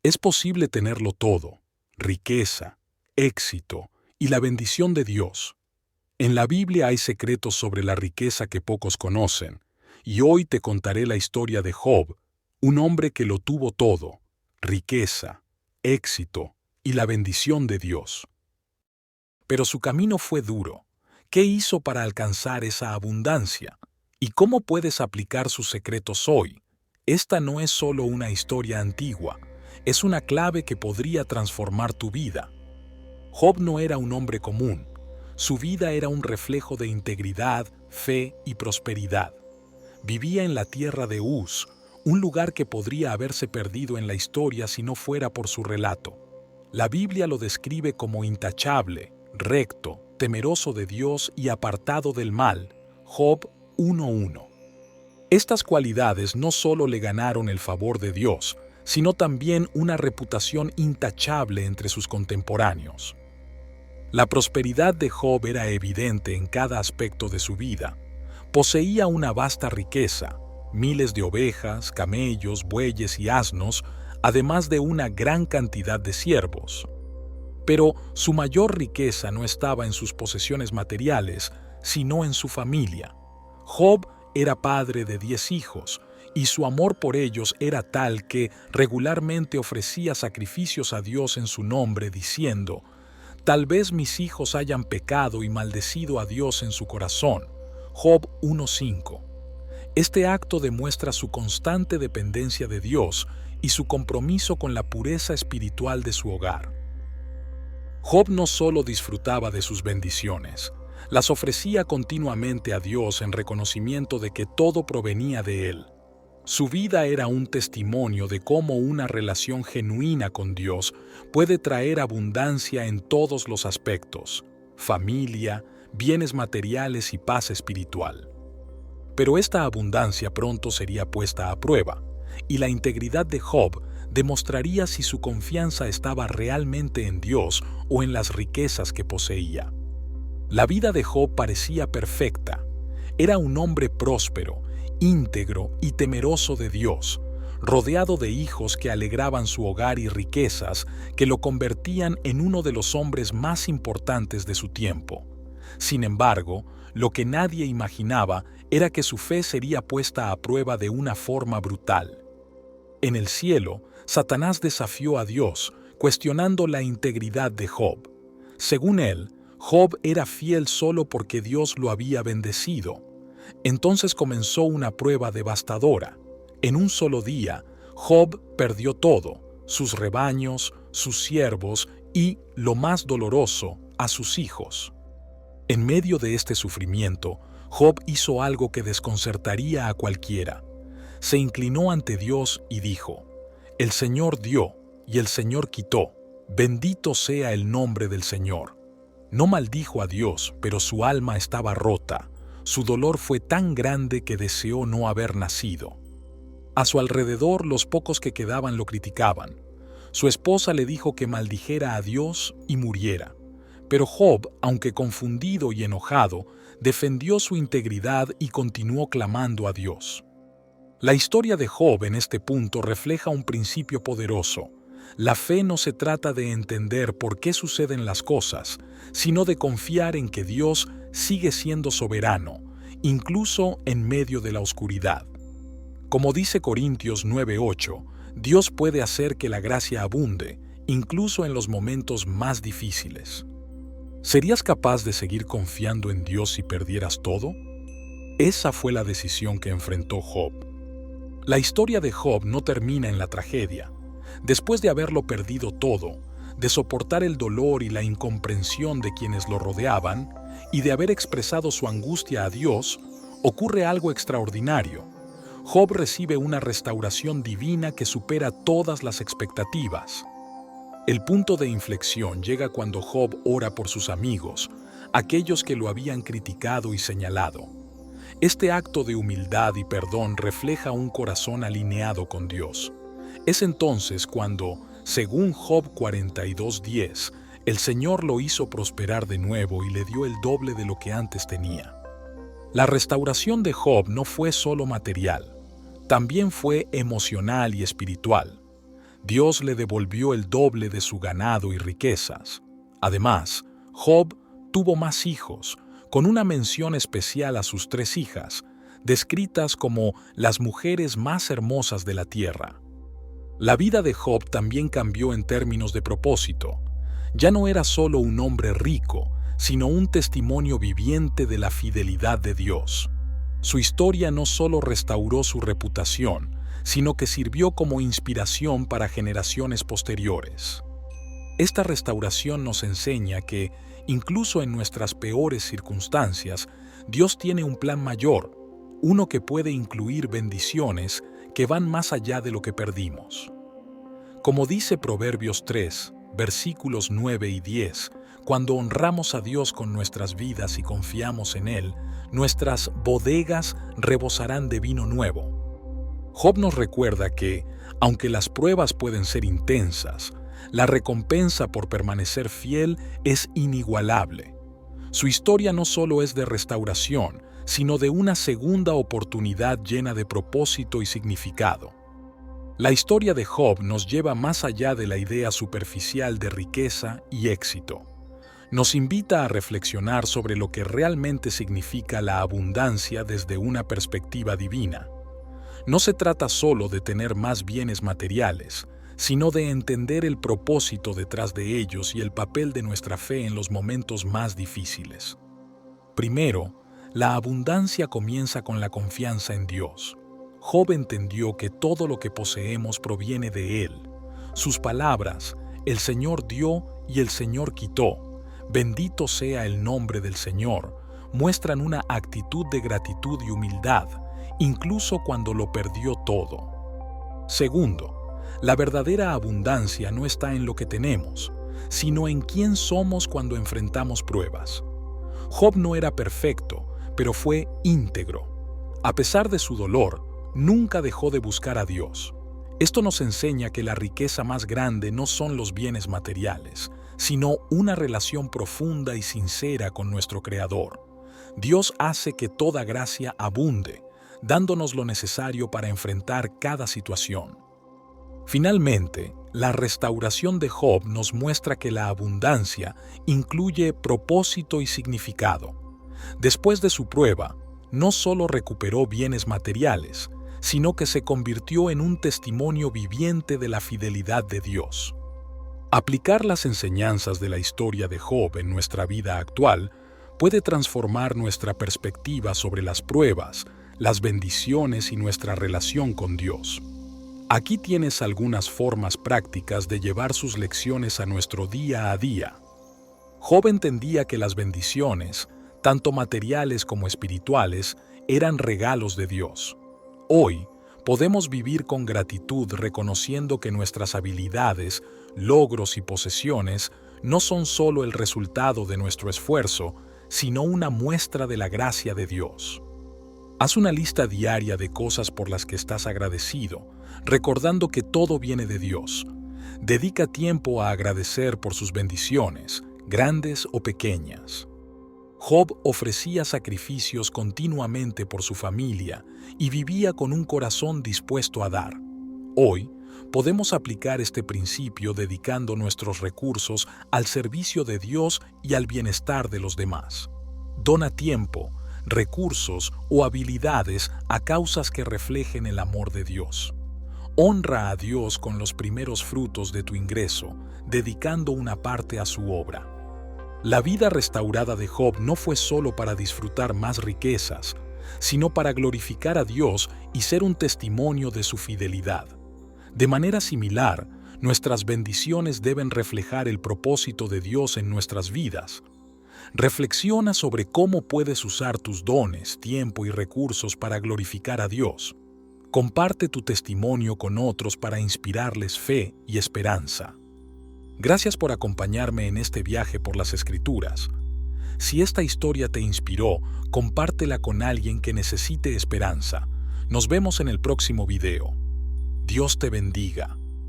Es posible tenerlo todo: riqueza, éxito y la bendición de Dios. En la Biblia hay secretos sobre la riqueza que pocos conocen, y hoy te contaré la historia de Job, un hombre que lo tuvo todo: riqueza, éxito y la bendición de Dios. Pero su camino fue duro. ¿Qué hizo para alcanzar esa abundancia? ¿Y cómo puedes aplicar sus secretos hoy? Esta no es solo una historia antigua, es una clave que podría transformar tu vida. Job no era un hombre común. Su vida era un reflejo de integridad, fe y prosperidad. Vivía en la tierra de Uz, un lugar que podría haberse perdido en la historia si no fuera por su relato. La Biblia lo describe como intachable, recto, temeroso de Dios y apartado del mal. Job 1:1. Estas cualidades no solo le ganaron el favor de Dios, sino también una reputación intachable entre sus contemporáneos. La prosperidad de Job era evidente en cada aspecto de su vida. Poseía una vasta riqueza, miles de ovejas, camellos, bueyes y asnos, además de una gran cantidad de siervos. Pero su mayor riqueza no estaba en sus posesiones materiales, sino en su familia. Job era padre de 10 hijos, y su amor por ellos era tal que regularmente ofrecía sacrificios a Dios en su nombre, diciendo: «Tal vez mis hijos hayan pecado y maldecido a Dios en su corazón». Job 1:5. Este acto demuestra su constante dependencia de Dios y su compromiso con la pureza espiritual de su hogar. Job no solo disfrutaba de sus bendiciones, las ofrecía continuamente a Dios en reconocimiento de que todo provenía de Él. Su vida era un testimonio de cómo una relación genuina con Dios puede traer abundancia en todos los aspectos: familia, bienes materiales y paz espiritual. Pero esta abundancia pronto sería puesta a prueba, y la integridad de Job demostraría si su confianza estaba realmente en Dios o en las riquezas que poseía. La vida de Job parecía perfecta. Era un hombre próspero, íntegro y temeroso de Dios, rodeado de hijos que alegraban su hogar y riquezas que lo convertían en uno de los hombres más importantes de su tiempo. Sin embargo, lo que nadie imaginaba era que su fe sería puesta a prueba de una forma brutal. En el cielo, Satanás desafió a Dios, cuestionando la integridad de Job. Según él, Job era fiel solo porque Dios lo había bendecido. Entonces comenzó una prueba devastadora. En un solo día, Job perdió todo: sus rebaños, sus siervos y, lo más doloroso, a sus hijos. En medio de este sufrimiento, Job hizo algo que desconcertaría a cualquiera. Se inclinó ante Dios y dijo: «El Señor dio y el Señor quitó. Bendito sea el nombre del Señor». No maldijo a Dios, pero su alma estaba rota. Su dolor fue tan grande que deseó no haber nacido. A su alrededor, los pocos que quedaban lo criticaban. Su esposa le dijo que maldijera a Dios y muriera. Pero Job, aunque confundido y enojado, defendió su integridad y continuó clamando a Dios. La historia de Job en este punto refleja un principio poderoso. La fe no se trata de entender por qué suceden las cosas, sino de confiar en que Dios sigue siendo soberano, incluso en medio de la oscuridad. Como dice Corintios 9:8, Dios puede hacer que la gracia abunde, incluso en los momentos más difíciles. ¿Serías capaz de seguir confiando en Dios si perdieras todo? Esa fue la decisión que enfrentó Job. La historia de Job no termina en la tragedia. Después de haberlo perdido todo, de soportar el dolor y la incomprensión de quienes lo rodeaban, y de haber expresado su angustia a Dios, ocurre algo extraordinario. Job recibe una restauración divina que supera todas las expectativas. El punto de inflexión llega cuando Job ora por sus amigos, aquellos que lo habían criticado y señalado. Este acto de humildad y perdón refleja un corazón alineado con Dios. Es entonces cuando, según Job 42:10, el Señor lo hizo prosperar de nuevo y le dio el doble de lo que antes tenía. La restauración de Job no fue solo material, también fue emocional y espiritual. Dios le devolvió el doble de su ganado y riquezas. Además, Job tuvo más hijos, con una mención especial a sus 3 hijas, descritas como las mujeres más hermosas de la tierra. La vida de Job también cambió en términos de propósito. Ya no era solo un hombre rico, sino un testimonio viviente de la fidelidad de Dios. Su historia no solo restauró su reputación, sino que sirvió como inspiración para generaciones posteriores. Esta restauración nos enseña que, incluso en nuestras peores circunstancias, Dios tiene un plan mayor, uno que puede incluir bendiciones que van más allá de lo que perdimos. Como dice Proverbios 3, versículos 9 y 10, cuando honramos a Dios con nuestras vidas y confiamos en Él, nuestras bodegas rebosarán de vino nuevo. Job nos recuerda que, aunque las pruebas pueden ser intensas, la recompensa por permanecer fiel es inigualable. Su historia no solo es de restauración, sino de una segunda oportunidad llena de propósito y significado. La historia de Job nos lleva más allá de la idea superficial de riqueza y éxito. Nos invita a reflexionar sobre lo que realmente significa la abundancia desde una perspectiva divina. No se trata solo de tener más bienes materiales, sino de entender el propósito detrás de ellos y el papel de nuestra fe en los momentos más difíciles. Primero, la abundancia comienza con la confianza en Dios. Job entendió que todo lo que poseemos proviene de Él. Sus palabras, el Señor dio y el Señor quitó, bendito sea el nombre del Señor, muestran una actitud de gratitud y humildad, incluso cuando lo perdió todo. Segundo, la verdadera abundancia no está en lo que tenemos, sino en quién somos cuando enfrentamos pruebas. Job no era perfecto, pero fue íntegro. A pesar de su dolor, nunca dejó de buscar a Dios. Esto nos enseña que la riqueza más grande no son los bienes materiales, sino una relación profunda y sincera con nuestro Creador. Dios hace que toda gracia abunde, dándonos lo necesario para enfrentar cada situación. Finalmente, la restauración de Job nos muestra que la abundancia incluye propósito y significado. Después de su prueba, no solo recuperó bienes materiales, sino que se convirtió en un testimonio viviente de la fidelidad de Dios. Aplicar las enseñanzas de la historia de Job en nuestra vida actual puede transformar nuestra perspectiva sobre las pruebas, las bendiciones y nuestra relación con Dios. Aquí tienes algunas formas prácticas de llevar sus lecciones a nuestro día a día. Job entendía que las bendiciones, tanto materiales como espirituales, eran regalos de Dios. Hoy, podemos vivir con gratitud reconociendo que nuestras habilidades, logros y posesiones no son solo el resultado de nuestro esfuerzo, sino una muestra de la gracia de Dios. Haz una lista diaria de cosas por las que estás agradecido, recordando que todo viene de Dios. Dedica tiempo a agradecer por sus bendiciones, grandes o pequeñas. Job ofrecía sacrificios continuamente por su familia y vivía con un corazón dispuesto a dar. Hoy, podemos aplicar este principio dedicando nuestros recursos al servicio de Dios y al bienestar de los demás. Dona tiempo, recursos o habilidades a causas que reflejen el amor de Dios. Honra a Dios con los primeros frutos de tu ingreso, dedicando una parte a su obra. La vida restaurada de Job no fue solo para disfrutar más riquezas, sino para glorificar a Dios y ser un testimonio de su fidelidad. De manera similar, nuestras bendiciones deben reflejar el propósito de Dios en nuestras vidas. Reflexiona sobre cómo puedes usar tus dones, tiempo y recursos para glorificar a Dios. Comparte tu testimonio con otros para inspirarles fe y esperanza. Gracias por acompañarme en este viaje por las Escrituras. Si esta historia te inspiró, compártela con alguien que necesite esperanza. Nos vemos en el próximo video. Dios te bendiga.